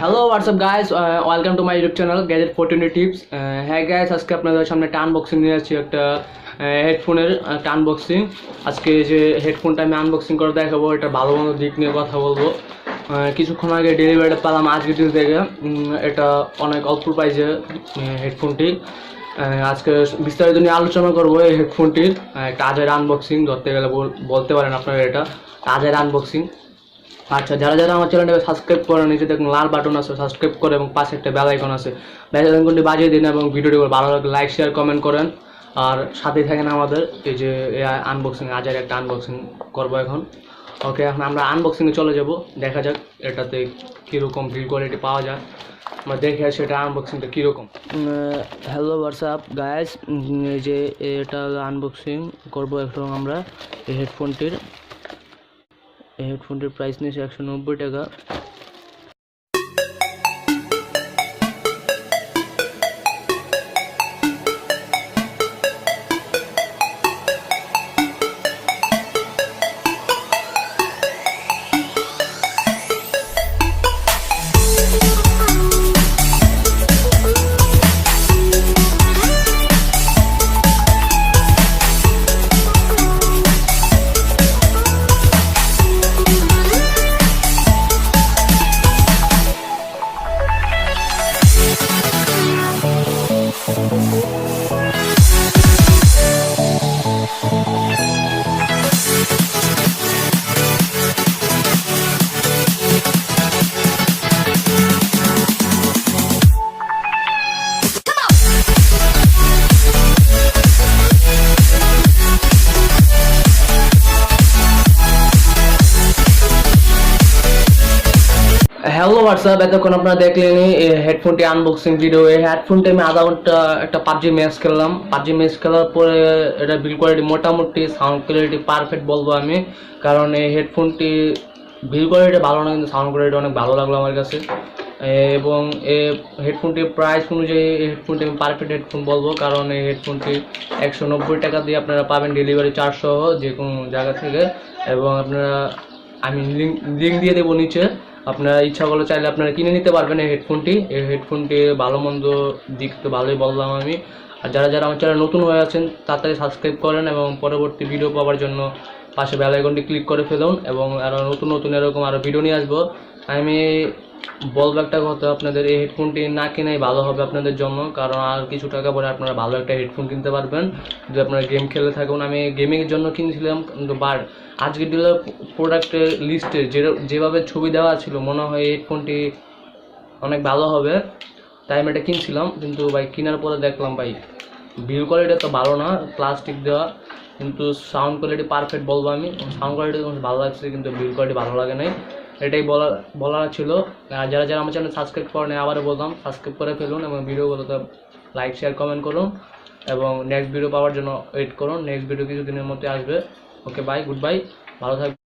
Hello WhatsApp guys, welcome to my YouTube channel gadget 14 tips. হ্যাঁ guys, আজকে আপনাদের সামনে একটা আনবক্সিং নিয়ে আসছি, একটা হেডফোনের একটা আনবক্সিং। আজকে যে হেডফোনটা আমি আনবক্সিং করে দেখাবো, এটা ভালো মন্দ দিক নিয়ে কথা বলবো। কিছুক্ষণ আগে ডেলিভারিটা পেলাম আজকের দিন থেকে। এটা অনেক অল্প প্রাইসে হেডফোনটি। আজকে বিস্তারিত নিয়ে আলোচনা করবো এই হেডফোনটির কাজের আনবক্সিং ধরতে গেলে বলতে পারেন আপনারা, এটা কাজের আনবক্সিং। আচ্ছা, যারা যারা আমার চ্যানেলটাকে সাবস্ক্রাইব করে, নিচে দেখুন লাল বাটন আছে, সাবস্ক্রাইব করে এবং পাশে একটা বেল আইকন আছে, বেল আইকনটি বাজিয়ে দিন এবং ভিডিওটি ভালো লাগলে লাইক শেয়ার কমেন্ট করেন। আর সাথেই থাকেন আমাদের এই যে আনবক্সিং, আজের একটা আনবক্সিং করবো এখন। ওকে, এখন আমরা আনবক্সিংয়ে চলে যাব, দেখা যাক এটাতে কীরকম বিল্ড কোয়ালিটি পাওয়া যায়। আমরা দেখে আসি এটা আনবক্সিংটা কীরকম। হ্যালো হোয়াটসঅ্যাপ গাইস, এই যে এটা আনবক্সিং করবো এখন আমরা এই হেডফোনটির। এই হেডফোনটির প্রাইস নিয়েছে 190 টাকা। হ্যালো হোয়াটসঅ্যাপ, এতক্ষণ আপনারা দেখলেন এই হেডফোনটি আনবক্সিং ভিডিও। এই হেডফোনটি আমি আধা ঘন্টা একটা পাবজি ম্যাচ খেললাম। পাবজি ম্যাচ খেলার পরে এটা বিল্ড কোয়ালিটি মোটামুটি, সাউন্ড কোয়ালিটি পারফেক্ট বলবো আমি, কারণ এই হেডফোনটি বিল্ড কোয়ালিটি ভালো না, কিন্তু সাউন্ড কোয়ালিটি অনেক ভালো লাগলো আমার কাছে। এবং এই হেডফোনটির প্রাইস অনুযায়ী এই হেডফোনটি আমি পারফেক্ট হেডফোন বলবো, কারণ এই হেডফোনটি 190 টাকা দিয়ে আপনারা পাবেন ডেলিভারি চার্জ সহ যে কোনো জায়গা থেকে। এবং আপনারা, আমি লিঙ্ক দিয়ে দেবো নিচে, আপনারা ইচ্ছা করলে চাইলে আপনারা কিনে নিতে পারবেন এই হেডফোনটি। এই হেডফোনটি ভালো মন্দ দিক তো ভালোই বললাম আমি। আর যারা যারা আমার চ্যানেল নতুন হয়ে আছেন তাড়াতাড়ি সাবস্ক্রাইব করেন এবং পরবর্তী ভিডিও পাওয়ার জন্য পাশে বেল আইকনটি ক্লিক করে ফেলুন। এবং আরও নতুন নতুন এরকম আরও ভিডিও নিয়ে আসবো। আমি বলবো একটা কথা, আপনাদের এই হেডফোনটি না কেনাই ভালো হবে আপনাদের জন্য, কারণ আর কিছু টাকা পরে আপনারা ভালো একটা হেডফোন কিনতে পারবেন যদি আপনারা গেম খেলে থাকুন। আমি গেমিংয়ের জন্য কিনছিলাম, কিন্তু আজকের ডিলার প্রোডাক্টের লিস্টে যেভাবে ছবি দেওয়া ছিল মনে হয় এই হেডফোনটি অনেক ভালো হবে, তাই আমি এটা কিনছিলাম। কিন্তু ভাই কেনার পরে দেখলাম ভাই বিল্ড কোয়ালিটি তো ভালো না, প্লাস্টিক দেওয়া, কিন্তু সাউন্ড কোয়ালিটি পারফেক্ট বলবো আমি। সাউন্ড কোয়ালিটি ভালো লাগছে, কিন্তু বিল্ড কোয়ালিটি ভালো লাগে নাই, এটাই বলার ছিল। আর যারা যারা আমার চ্যানেল সাবস্ক্রাইব করেন, আবারও বললাম সাবস্ক্রাইব করে ফেলুন এবং ভিডিওগুলোতে লাইক শেয়ার কমেন্ট করুন এবং নেক্সট ভিডিও পাওয়ার জন্য ওয়েট করুন। নেক্সট ভিডিও কিছুদিনের মধ্যে আসবে। ওকে বাই, গুড বাই, ভালো থাকবেন।